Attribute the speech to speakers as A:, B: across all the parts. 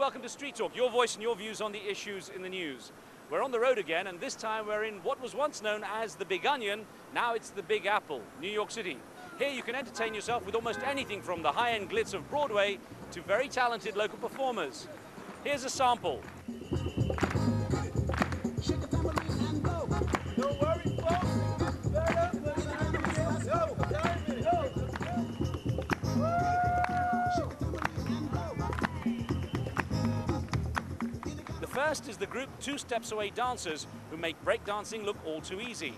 A: welcome to Street Talk, your voice and your views on the issues in the news. We're on the road again, and this time we're in what was once known as the Big Onion. Now it's the Big Apple, New York City. Here you can entertain yourself with almost anything from the high-end glitz of Broadway to very talented local performers. Here's a sample. First is the group Two Steps Away dancers, who make breakdancing look all too easy.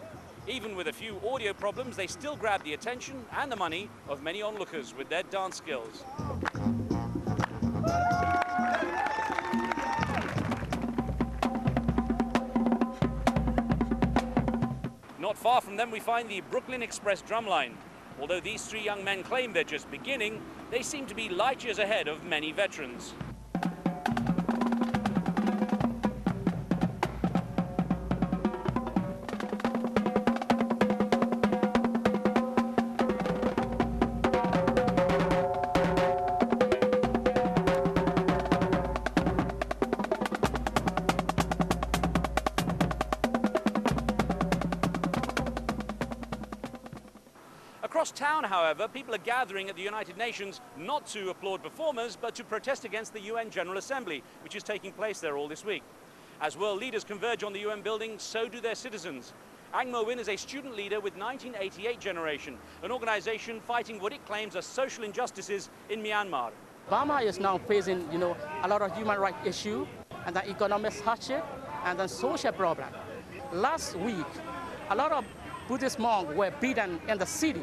A: Even with a few audio problems, they still grab the attention and the money of many onlookers with their dance skills. Not far from them we find the Brooklyn Express drumline. Although these three young men claim they're just beginning, they seem to be light years ahead of many veterans. Across town, however, people are gathering at the United Nations not to applaud performers, but to protest against the UN General Assembly, which is taking place there all this week. As world leaders converge on the UN building, so do their citizens. Ang Mo Win is a student leader with 1988 Generation, an organization fighting what it claims are social injustices in Myanmar.
B: Burma is now facing, a lot of human rights issues, and then economic hardship, and then social problem. Last week, a lot of Buddhist monks were beaten in the city.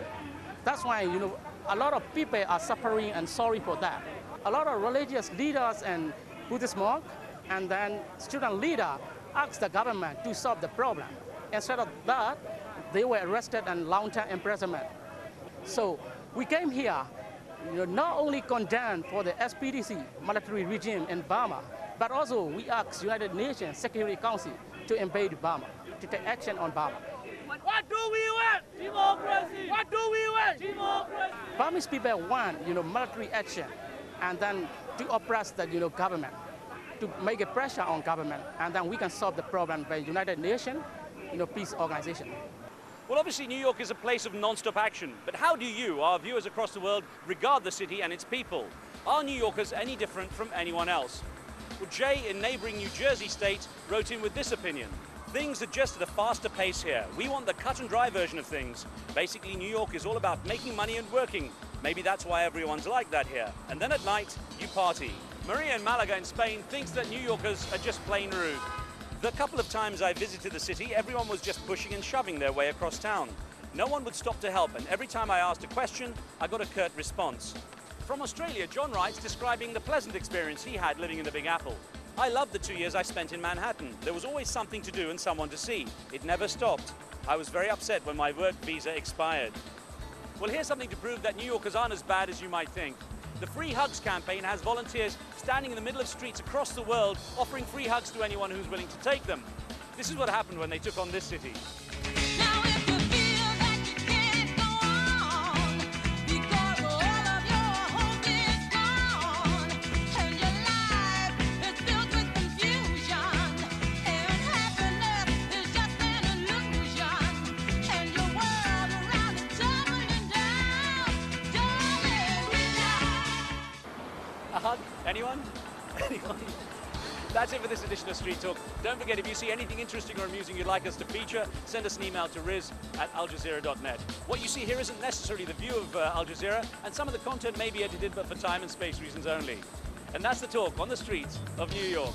B: That's why, a lot of people are suffering and sorry for that. A lot of religious leaders and Buddhist monks and then student leaders asked the government to solve the problem. Instead of that, they were arrested and long-term imprisonment. So we came here, not only condemned for the SPDC military regime in Burma, but also we asked United Nations Security Council to invade Burma, to take action on Burma.
C: What do we want? Democracy. What do we want? Democracy.
B: Burmese people want, military action, and then to oppress the, government, to make a pressure on government, and then we can solve the problem by United Nations, peace organization.
A: Well, obviously New York is a place of non-stop action, but how do you, our viewers across the world, regard the city and its people? Are New Yorkers any different from anyone else? Well, Jay in neighboring New Jersey state wrote in with this opinion. Things are just at a faster pace here. We want the cut and dry version of things. Basically, New York is all about making money and working. Maybe that's why everyone's like that here. And then at night, you party. Maria in Malaga in Spain thinks that New Yorkers are just plain rude. The couple of times I visited the city, everyone was just pushing and shoving their way across town. No one would stop to help, and every time I asked a question, I got a curt response. From Australia, John writes, describing the pleasant experience he had living in the Big Apple. I loved the 2 years I spent in Manhattan. There was always something to do and someone to see. It never stopped. I was very upset when my work visa expired. Well, here's something to prove that New Yorkers aren't as bad as you might think. The Free Hugs campaign has volunteers standing in the middle of streets across the world offering free hugs to anyone who's willing to take them. This is what happened when they took on this city. A hug? Anyone? Anyone? That's it for this edition of Street Talk. Don't forget, if you see anything interesting or amusing you'd like us to feature, send us an email to riz@aljazeera.net. What you see here isn't necessarily the view of Al Jazeera, and some of the content may be edited, but for time and space reasons only. And that's the talk on the streets of New York.